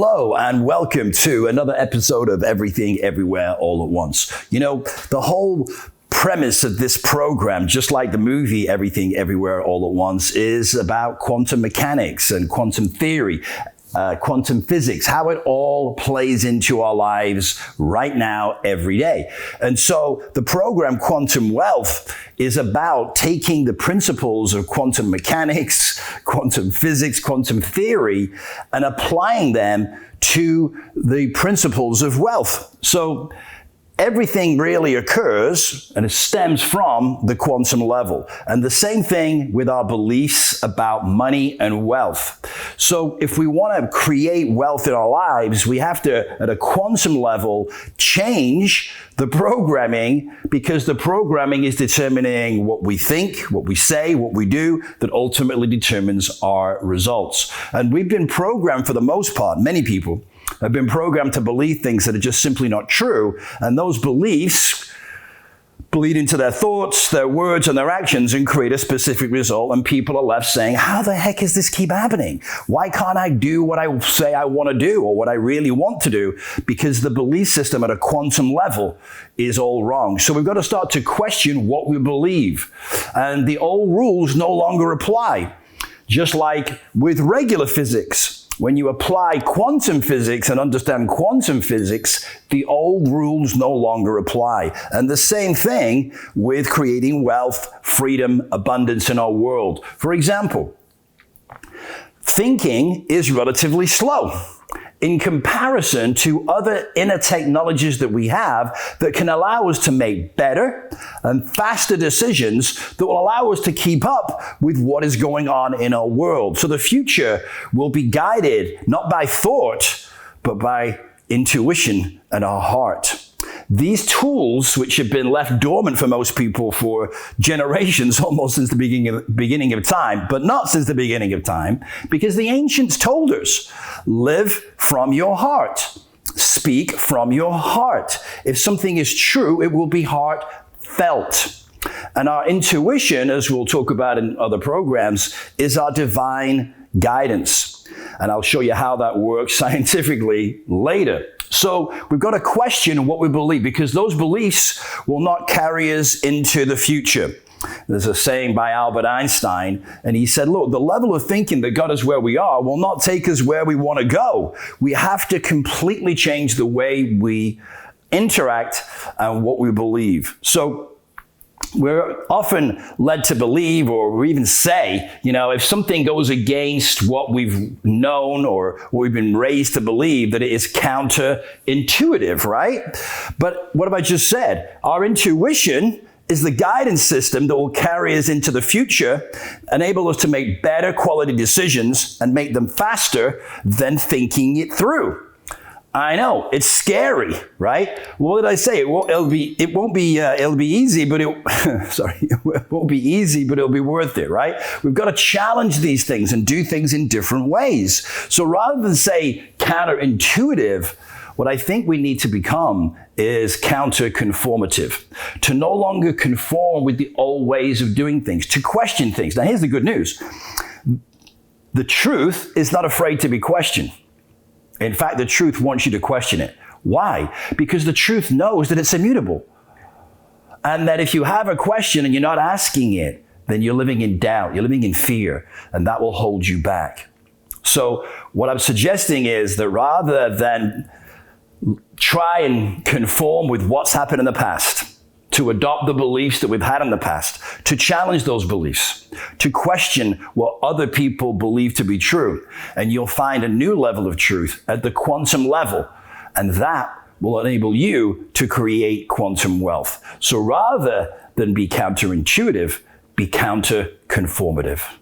Hello and welcome to another episode of Everything Everywhere All at Once. You know, the whole premise of this program, just like the movie Everything Everywhere All at Once, is about quantum mechanics and quantum theory, quantum physics, how it all plays into our lives right now, every day. And so the program Quantum Wealth is about taking the principles of quantum mechanics, quantum physics, quantum theory, and applying them to the principles of wealth. So everything really occurs and it stems from the quantum level. And the same thing with our beliefs about money and wealth. So if we want to create wealth in our lives, we have to, at a quantum level, change the programming, because the programming is determining what we think, what we say, what we do, that ultimately determines our results. And we've been programmed, for the most part, many people have been programmed to believe things that are just simply not true. And those beliefs bleed into their thoughts, their words, and their actions and create a specific result. And people are left saying, how the heck does this keep happening? Why can't I do what I say I want to do or what I really want to do? Because the belief system at a quantum level is all wrong. So we've got to start to question what we believe. And the old rules no longer apply. Just like with regular physics. When you apply quantum physics and understand quantum physics, the old rules no longer apply. And the same thing with creating wealth, freedom, abundance in our world. For example, thinking is relatively slow in comparison to other inner technologies that we have that can allow us to make better and faster decisions that will allow us to keep up with what is going on in our world. So the future will be guided not by thought, but by intuition and our heart. These tools, which have been left dormant for most people for generations, almost since the beginning of time, but not since the beginning of time, because the ancients told us, live from your heart, speak from your heart. If something is true, it will be heartfelt. And our intuition, as we'll talk about in other programs, is our divine guidance. And I'll show you how that works scientifically later. So we've got to question what we believe, because those beliefs will not carry us into the future. There's a saying by Albert Einstein, and he said, look, the level of thinking that got us where we are will not take us where we want to go. We have to completely change the way we interact and what we believe. So we're often led to believe, or we even say, you know, if something goes against what we've known or what we've been raised to believe, that it is counterintuitive, right? But what have I just said? Our intuition is the guidance system that will carry us into the future, enable us to make better quality decisions and make them faster than thinking it through. I know, it's scary, right? What did I say? It won't be easy, but it won't be easy, but it'll be worth it, right? We've got to challenge these things and do things in different ways. So rather than say counterintuitive, what I think we need to become is counter-conformative, to no longer conform with the old ways of doing things, to question things. Now, here's the good news. The truth is not afraid to be questioned. In fact, the truth wants you to question it. Why? Because the truth knows that it's immutable. And that if you have a question and you're not asking it, then you're living in doubt, you're living in fear, and that will hold you back. So what I'm suggesting is that rather than try and conform with what's happened in the past, to adopt the beliefs that we've had in the past, to challenge those beliefs, to question what other people believe to be true. And you'll find a new level of truth at the quantum level. And that will enable you to create quantum wealth. So rather than be counterintuitive, be counter-conformative.